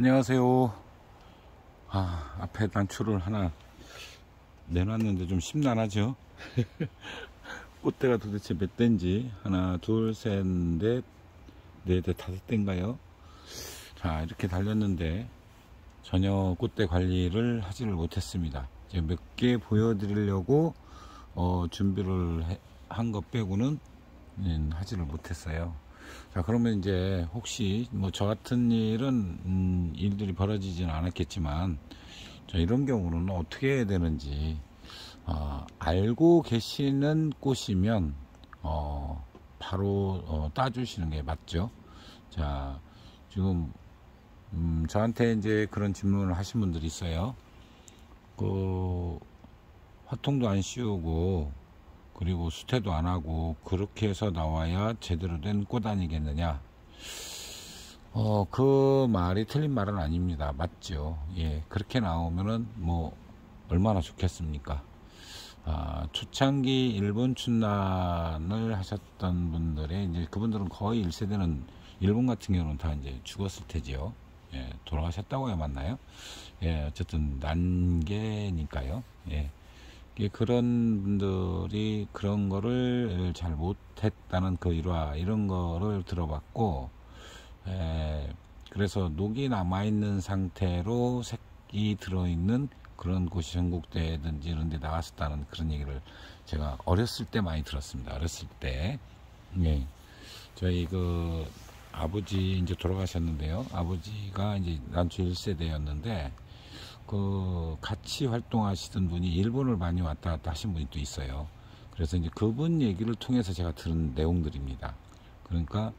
안녕하세요. 앞에 단추를 하나 내놨는데 좀 심란하죠. 꽃대가 도대체 몇 대인지, 하나 둘 셋 넷 네 대 다섯 대인가요? 자, 이렇게 달렸는데 전혀 꽃대 관리를 하지를 못했습니다. 이제 몇 개 보여드리려고 준비를 한 것 빼고는 하지를 못했어요. 자, 그러면 이제 혹시 뭐 저 같은 일들이 벌어지지는 않았겠지만, 자, 이런 경우는 어떻게 해야 되는지, 알고 계시는 꽃이면 바로 따주시는 게 맞죠. 자, 지금 저한테 이제 그런 질문을 하신 분들이 있어요. 화통도 안 씌우고 그리고 수태도 안 하고 그렇게 해서 나와야 제대로 된 꽃 아니겠느냐. 그 말이 틀린 말은 아닙니다. 맞죠. 예, 그렇게 나오면은 뭐 얼마나 좋겠습니까. 초창기 일본 춘난을 하셨던 분들의 이제 그분들은 거의 1세대는 일본 같은 경우는 다 이제 죽었을 테지요. 예, 돌아가셨다고 해야 맞나요? 예, 어쨌든 난개니까요. 예. 그런 분들이 그런 거를 잘 못했다는 그 일화, 이런 거를 들어봤고, 그래서 녹이 남아있는 상태로 색이 들어있는 그런 곳이 전국대든지 이런 데 나왔었다는 그런 얘기를 제가 어렸을 때 많이 들었습니다. 어렸을 때. 예. 저희 아버지 이제 돌아가셨는데요. 아버지가 이제 난초 1세대였는데, 같이 활동하시던 분이 일본을 많이 왔다 갔다 하신 분이 또 있어요. 그래서 이제 그분 얘기를 통해서 제가 들은 내용들입니다. 그러니까,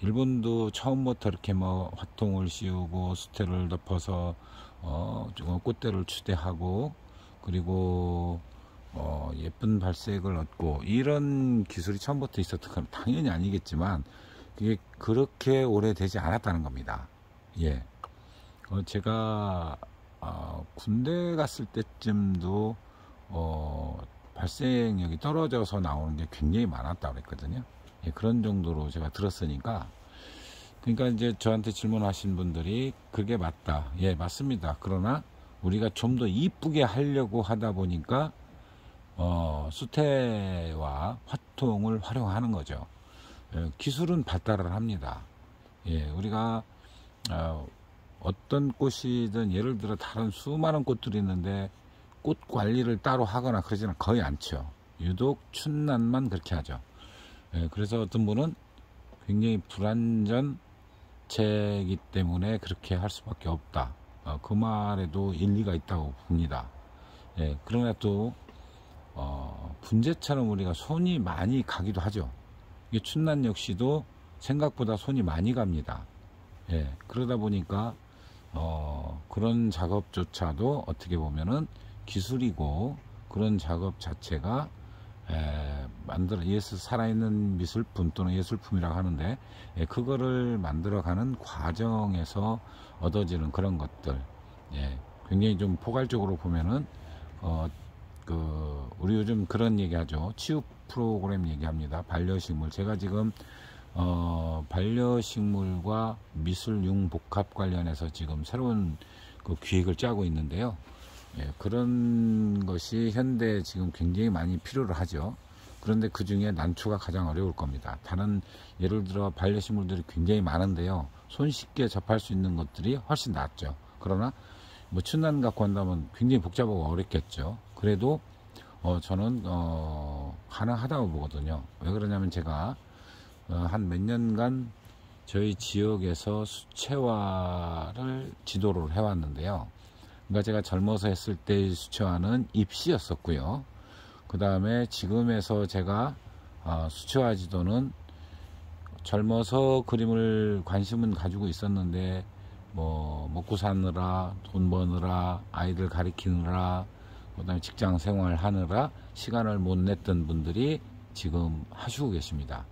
일본도 처음부터 이렇게 뭐 화통을 씌우고 수태를 덮어서, 꽃대를 추대하고, 그리고, 예쁜 발색을 얻고, 이런 기술이 처음부터 있었던 건 당연히 아니겠지만, 그게 그렇게 오래되지 않았다는 겁니다. 예. 제가 군대 갔을 때쯤도 발생력이 떨어져서 나오는 게 굉장히 많았다고 그랬거든요. 예, 그런 정도로 제가 들었으니까. 그러니까 이제 저한테 질문하신 분들이 그게 맞다. 예, 맞습니다. 그러나 우리가 좀 더 이쁘게 하려고 하다 보니까 수태와 화통을 활용하는 거죠. 예, 기술은 발달을 합니다. 예, 우리가 어떤 꽃이든 예를 들어 다른 수많은 꽃들이 있는데 꽃 관리를 따로 하거나 그러지는 거의 않죠. 유독 춘난만 그렇게 하죠. 예, 그래서 어떤 분은 굉장히 불완전체이기 때문에 그렇게 할 수밖에 없다. 그 말에도 일리가 있다고 봅니다. 예, 그러나 또 분재처럼 우리가 손이 많이 가기도 하죠. 이 춘난 역시도 생각보다 손이 많이 갑니다. 예, 그러다 보니까 그런 작업조차도 어떻게 보면은 기술이고, 그런 작업 자체가 살아있는 미술품 또는 예술품이라고 하는데, 그거를 만들어가는 과정에서 얻어지는 그런 것들, 예, 굉장히 좀 포괄적으로 보면은 우리 요즘 그런 얘기하죠. 치유 프로그램 얘기합니다. 반려식물. 제가 지금 반려식물과 미술융 복합 관련해서 지금 새로운 기획을 짜고 있는데요. 예, 그런 것이 현대에 지금 굉장히 많이 필요를 하죠. 그런데 그 중에 난초가 가장 어려울 겁니다. 다른 예를 들어 반려식물들이 굉장히 많은데요. 손쉽게 접할 수 있는 것들이 훨씬 낫죠. 그러나 뭐 춘난 갖고 한다면 굉장히 복잡하고 어렵겠죠. 그래도 저는 가능하다고 보거든요. 왜 그러냐면 제가 한 몇 년간 저희 지역에서 수채화를 지도를 해왔는데요. 그러니까 제가 젊어서 했을 때의 수채화는 입시였었고요. 그 다음에 지금에서 제가 수채화 지도는 젊어서 그림을 관심은 가지고 있었는데, 뭐 먹고 사느라, 돈 버느라, 아이들 가리키느라, 그 다음에 직장 생활 하느라 시간을 못 냈던 분들이 지금 하시고 계십니다.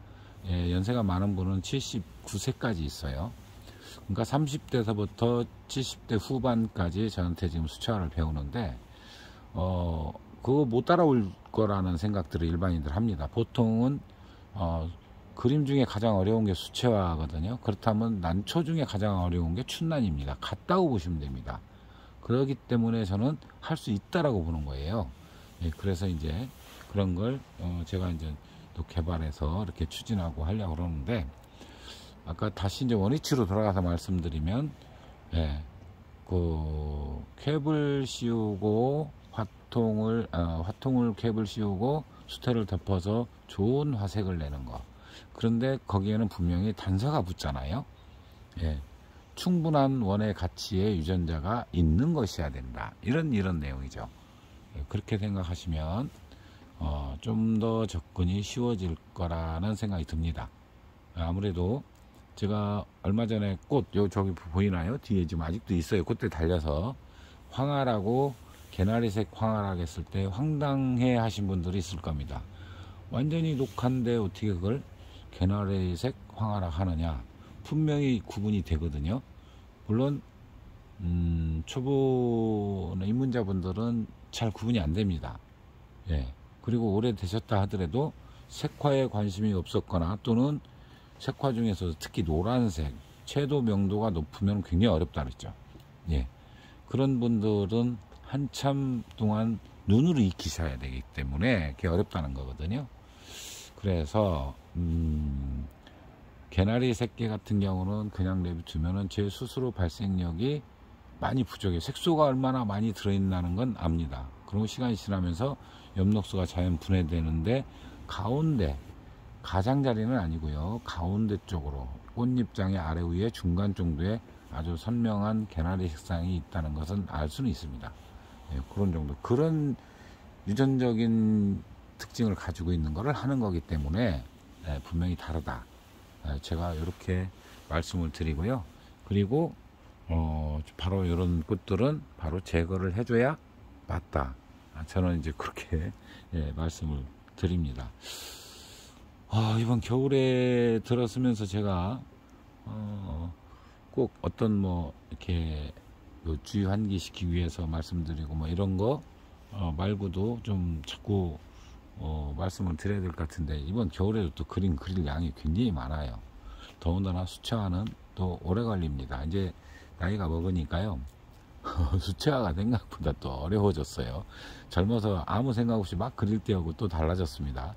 예, 연세가 많은 분은 79세까지 있어요. 그러니까 30대서부터 70대 후반까지 저한테 지금 수채화를 배우는데, 그거 못 따라올 거라는 생각들을 일반인들 합니다. 보통은 그림 중에 가장 어려운 게 수채화거든요. 그렇다면 난초 중에 가장 어려운 게 춘난입니다. 같다고 보시면 됩니다. 그렇기 때문에 저는 할 수 있다라고 보는 거예요. 예, 그래서 이제 그런 걸 제가 이제 또 개발해서 이렇게 추진하고 하려고 그러는데, 아까 다시 이제 원위치로 돌아가서 말씀드리면, 예, 그 캡을 씌우고 화통을 캡을 씌우고 수태를 덮어서 좋은 화색을 내는 거. 그런데 거기에는 분명히 단서가 붙잖아요. 예, 충분한 원의 가치의 유전자가 있는 것이어야 된다. 이런 내용이죠. 예, 그렇게 생각하시면 좀 더 접근이 쉬워질 거라는 생각이 듭니다. 아무래도 제가 얼마 전에 꽃, 저기 보이나요? 뒤에 지금 아직도 있어요. 그때 달려서 황화라고, 개나리색 황화라고 했을 때 황당해 하신 분들이 있을 겁니다. 완전히 녹한데 어떻게 그걸 개나리색 황화라 하느냐. 분명히 구분이 되거든요. 물론 초보 입문자분들은 잘 구분이 안 됩니다. 예. 그리고 오래 되셨다 하더라도 색화에 관심이 없었거나, 또는 색화 중에서 특히 노란색, 채도 명도가 높으면 굉장히 어렵다 그랬죠. 예. 그런 분들은 한참 동안 눈으로 익히셔야 되기 때문에 그게 어렵다는 거거든요. 그래서 개나리 새끼 같은 경우는 그냥 내비두면은 제 스스로 발생력이 많이 부족해요. 색소가 얼마나 많이 들어있다는 건 압니다. 그리고 시간이 지나면서 엽록소가 자연 분해되는데, 가운데, 가장자리는 아니고요, 가운데 쪽으로 꽃잎장의 아래 위에 중간 정도에 아주 선명한 개나리 색상이 있다는 것은 알 수는 있습니다. 예, 그런 정도, 그런 유전적인 특징을 가지고 있는 것을 하는 거기 때문에 분명히 다르다. 제가 이렇게 말씀을 드리고요. 그리고 바로 이런 꽃들은 바로 제거를 해줘야 맞다. 저는 이제 그렇게 말씀을 드립니다. 이번 겨울에 들었으면서 제가 꼭 어떤 이렇게 주의 환기시키기 위해서 말씀드리고 이런 거 말고도 좀 자꾸 말씀을 드려야 될 것 같은데, 이번 겨울에도 또 그림 그릴 양이 굉장히 많아요. 더군다나 수채화는 또 오래 걸립니다. 이제 나이가 먹으니까요, 수채화가 생각보다 또 어려워졌어요. 젊어서 아무 생각 없이 막 그릴 때하고 또 달라졌습니다.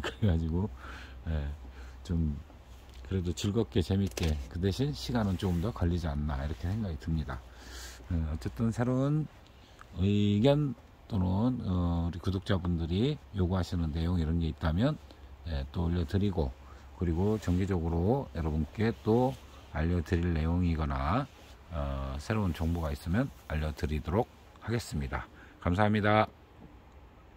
그래가지고 좀 그래도 즐겁게 재밌게, 그 대신 시간은 조금 더 걸리지 않나 이렇게 생각이 듭니다. 어쨌든 새로운 의견 또는 우리 구독자분들이 요구하시는 내용 이런 게 있다면 또 올려드리고, 그리고 정기적으로 여러분께 또 알려드릴 내용이거나 새로운 정보가 있으면 알려드리도록 하겠습니다. 감사합니다.